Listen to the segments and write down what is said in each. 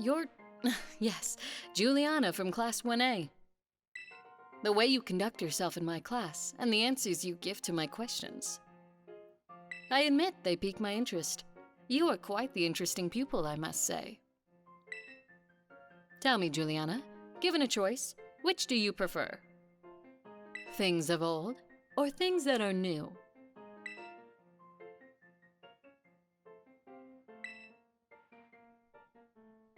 You're... yes, Juliana from Class 1A. The way you conduct yourself in my class, and the answers you give to my questions. I admit they pique my interest. You are quite the interesting pupil, I must say. Tell me, Juliana, given a choice, which do you prefer? Things of old, or things that are new?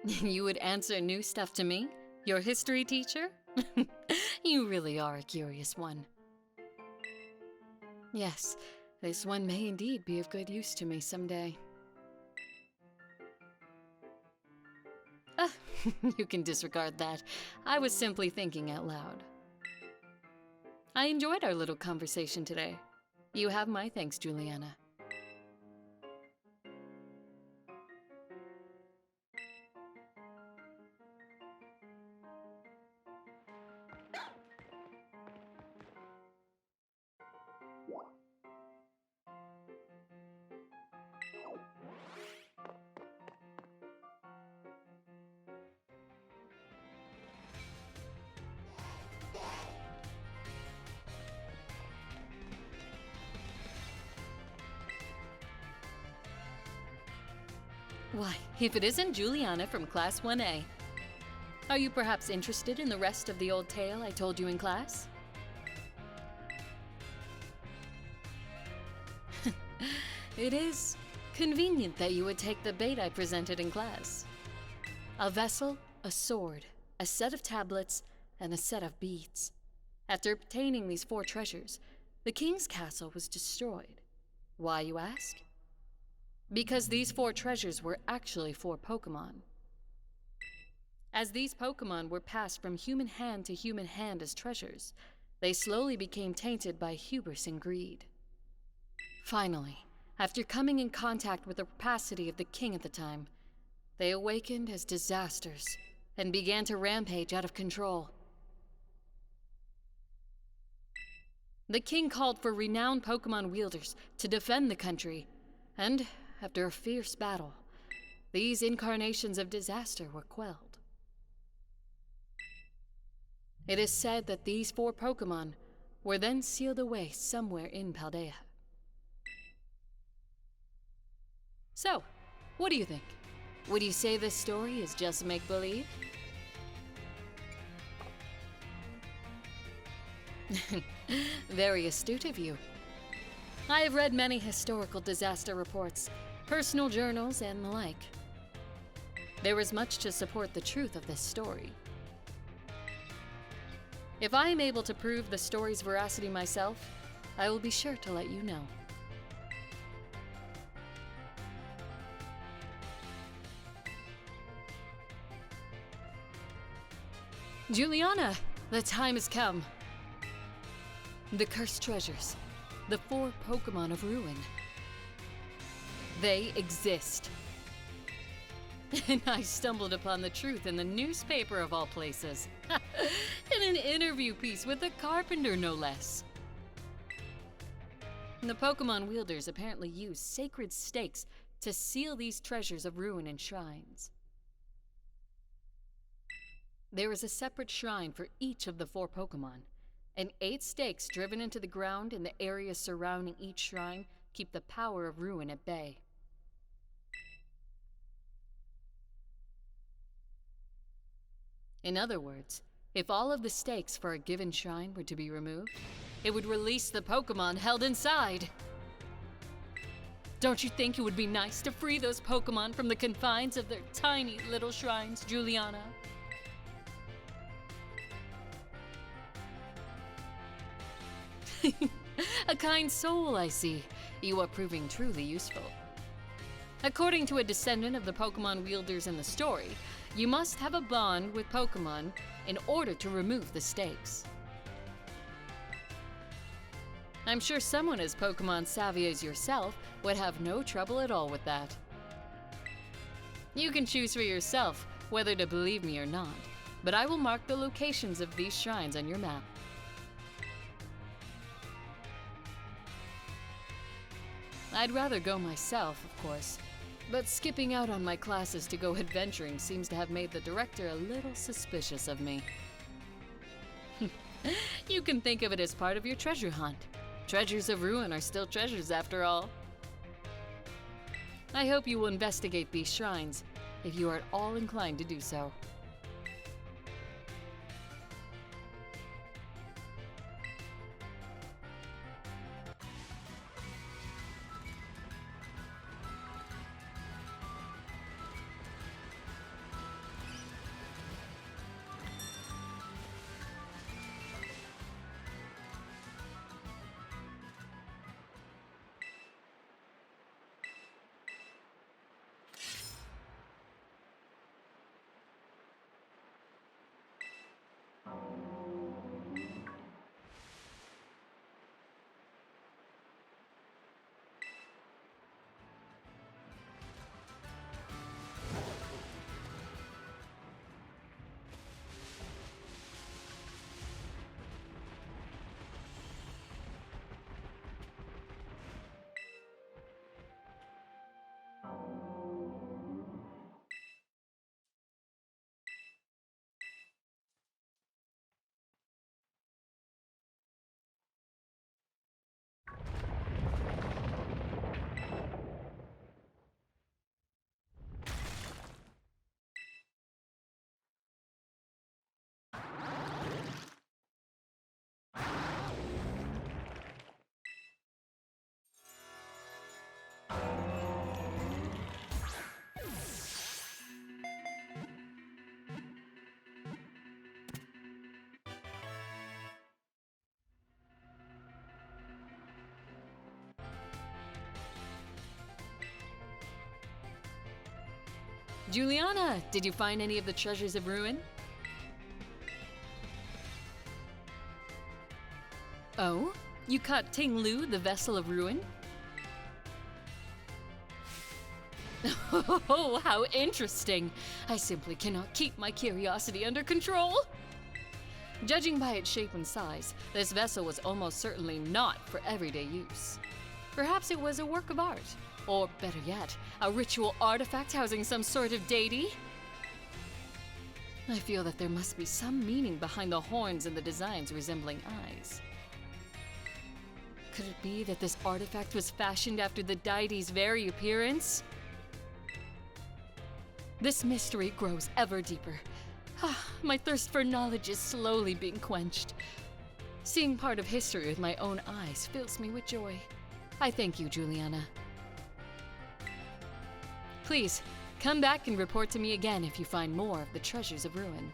You would answer new stuff to me? Your history teacher? You really are a curious one. Yes, this one may indeed be of good use to me someday. You can disregard that. I was simply thinking out loud. I enjoyed our little conversation today. You have my thanks, Juliana. Why, if it isn't Juliana from Class 1A. Are you perhaps interested in the rest of the old tale I told you in class? It is convenient that you would take the bait I presented in class. A vessel, a sword, a set of tablets, and a set of beads. After obtaining these 4 treasures, the king's castle was destroyed. Why, you ask? Because these 4 treasures were actually 4 Pokemon. As these Pokemon were passed from human hand to human hand as treasures, they slowly became tainted by hubris and greed. Finally, after coming in contact with the rapacity of the king at the time, they awakened as disasters and began to rampage out of control. The king called for renowned Pokemon wielders to defend the country, and after a fierce battle, these incarnations of disaster were quelled. It is said that these 4 Pokemon were then sealed away somewhere in Paldea. So, what do you think? Would you say this story is just make-believe? Very astute of you. I have read many historical disaster reports, personal journals, and the like. There is much to support the truth of this story. If I am able to prove the story's veracity myself, I will be sure to let you know. Juliana, the time has come. The cursed treasures, the 4 Pokemon of Ruin. They exist. And I stumbled upon the truth in the newspaper of all places. In an interview piece with a carpenter, no less. The Pokemon wielders apparently use sacred stakes to seal these treasures of ruin in shrines. There is a separate shrine for each of the 4 Pokemon, and 8 stakes driven into the ground in the areas surrounding each shrine keep the power of ruin at bay. In other words, if all of the stakes for a given shrine were to be removed, it would release the Pokemon held inside. Don't you think it would be nice to free those Pokemon from the confines of their tiny little shrines, Juliana? A kind soul, I see. You are proving truly useful. According to a descendant of the Pokemon wielders in the story, you must have a bond with Pokemon in order to remove the stakes. I'm sure someone as Pokemon savvy as yourself would have no trouble at all with that. You can choose for yourself whether to believe me or not, but I will mark the locations of these shrines on your map. I'd rather go myself, of course, But skipping out on my classes to go adventuring seems to have made the director a little suspicious of me. You can think of it as part of your treasure hunt. Treasures of ruin are still treasures after all. I hope you will investigate these shrines, if you are at all inclined to do so. Juliana, did you find any of the treasures of ruin? Oh? You caught Ting Lu, the vessel of ruin? Oh, how interesting! I simply cannot keep my curiosity under control! Judging by its shape and size, this vessel was almost certainly not for everyday use. Perhaps it was a work of art, or better yet, a ritual artifact housing some sort of deity? I feel that there must be some meaning behind the horns and the designs resembling eyes. Could it be that this artifact was fashioned after the deity's very appearance? This mystery grows ever deeper. My thirst for knowledge is slowly being quenched. Seeing part of history with my own eyes fills me with joy. I thank you, Juliana. Please, come back and report to me again if you find more of the treasures of ruin.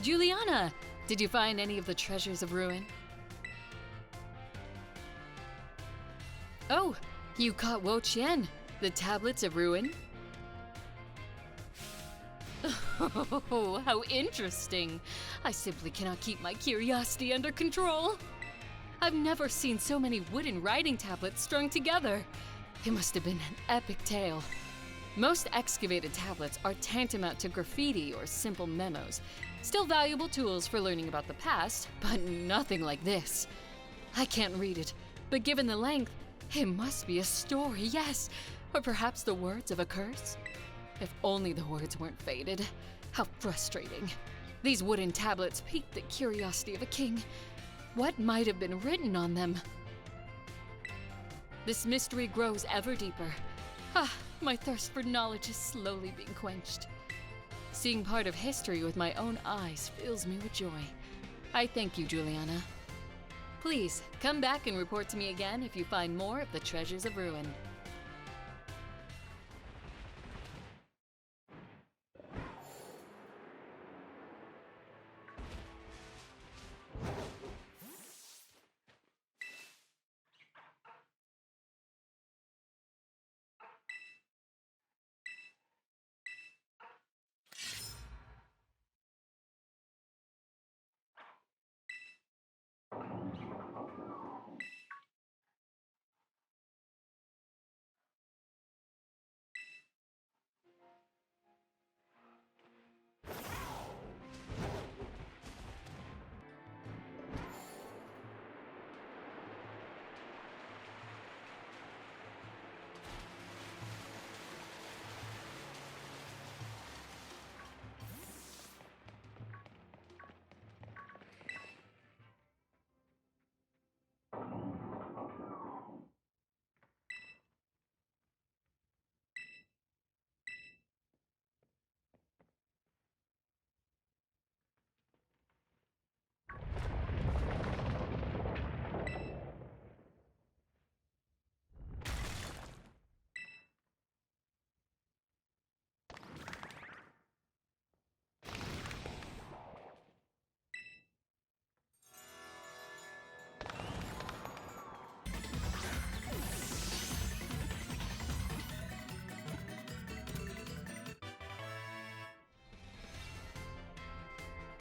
Juliana, did you find any of the treasures of ruin? Oh, you caught Wo Qian, the tablets of ruin? Oh, how interesting! I simply cannot keep my curiosity under control. I've never seen so many wooden writing tablets strung together. It must have been an epic tale. Most excavated tablets are tantamount to graffiti or simple memos, still valuable tools for learning about the past, but nothing like this. I can't read it, but given the length, it must be a story, yes, or perhaps the words of a curse. If only the words weren't faded. How frustrating. These wooden tablets piqued the curiosity of a king. What might have been written on them? This mystery grows ever deeper. My thirst for knowledge is slowly being quenched. Seeing part of history with my own eyes fills me with joy. I thank you, Juliana. Please, come back and report to me again if you find more of the treasures of ruin.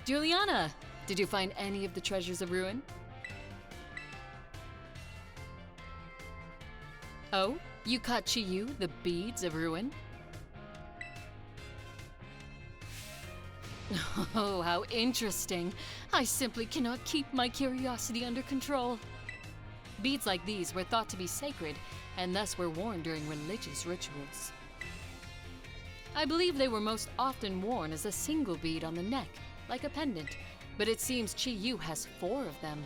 Juliana, did you find any of the treasures of ruin? Oh, you caught Chiyu, the beads of ruin? Oh, how interesting. I simply cannot keep my curiosity under control. Beads like these were thought to be sacred, and thus were worn during religious rituals. I believe they were most often worn as a single bead on the neck, like a pendant, but it seems Chiyu has 4 of them.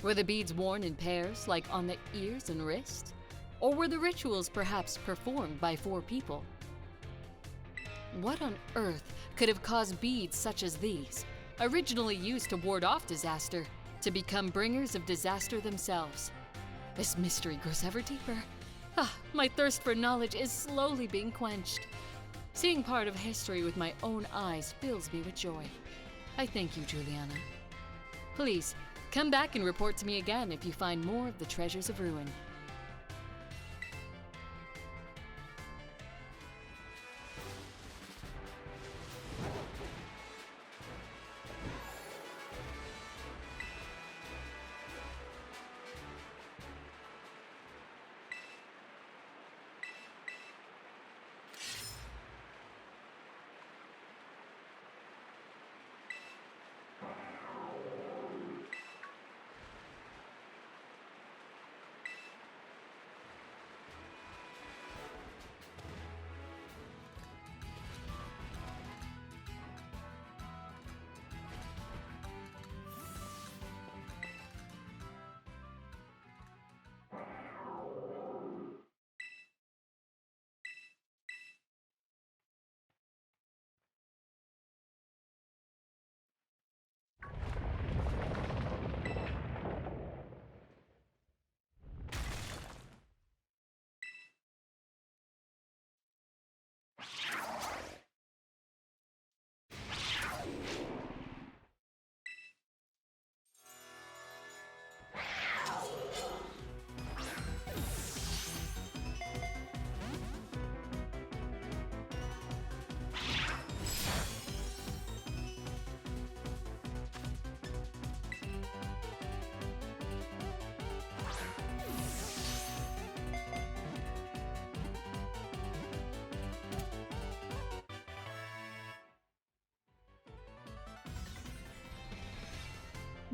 Were the beads worn in pairs, like on the ears and wrists? Or were the rituals perhaps performed by 4 people? What on earth could have caused beads such as these, originally used to ward off disaster, to become bringers of disaster themselves? This mystery grows ever deeper. My thirst for knowledge is slowly being quenched. Seeing part of history with my own eyes fills me with joy. I thank you, Juliana. Please, come back and report to me again if you find more of the treasures of ruin.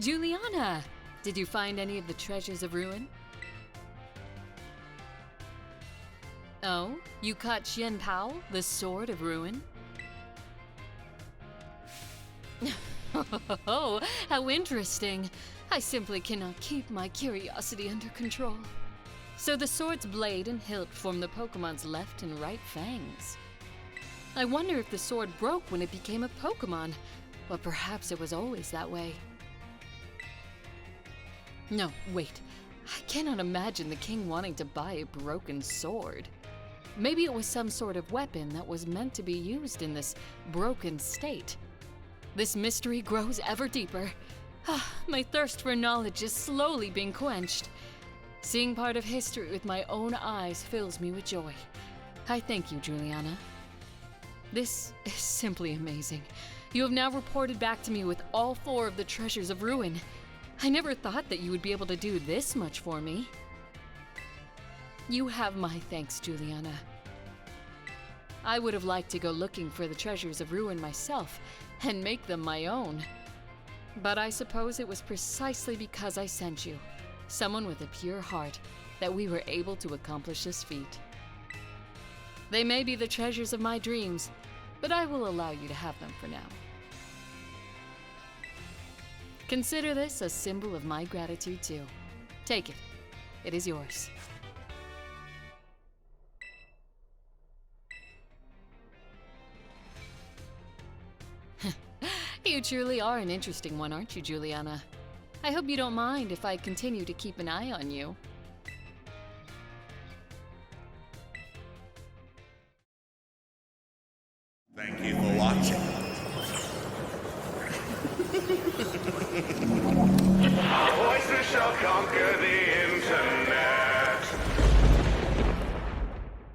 Juliana! Did you find any of the treasures of ruin? Oh, you caught Xian Pao, the sword of ruin? Oh, how interesting! I simply cannot keep my curiosity under control. So the sword's blade and hilt form the Pokemon's left and right fangs. I wonder if the sword broke when it became a Pokemon, but perhaps it was always that way. No, wait. I cannot imagine the king wanting to buy a broken sword. Maybe it was some sort of weapon that was meant to be used in this broken state. This mystery grows ever deeper. My thirst for knowledge is slowly being quenched. Seeing part of history with my own eyes fills me with joy. I thank you, Juliana. This is simply amazing. You have now reported back to me with all 4 of the treasures of ruin. I never thought that you would be able to do this much for me. You have my thanks, Juliana. I would have liked to go looking for the treasures of ruin myself and make them my own. But I suppose it was precisely because I sent you, someone with a pure heart, that we were able to accomplish this feat. They may be the treasures of my dreams, but I will allow you to have them for now. Consider this a symbol of my gratitude too. Take it. It is yours. You truly are an interesting one, aren't you, Juliana? I hope you don't mind if I continue to keep an eye on you. Thank you for watching.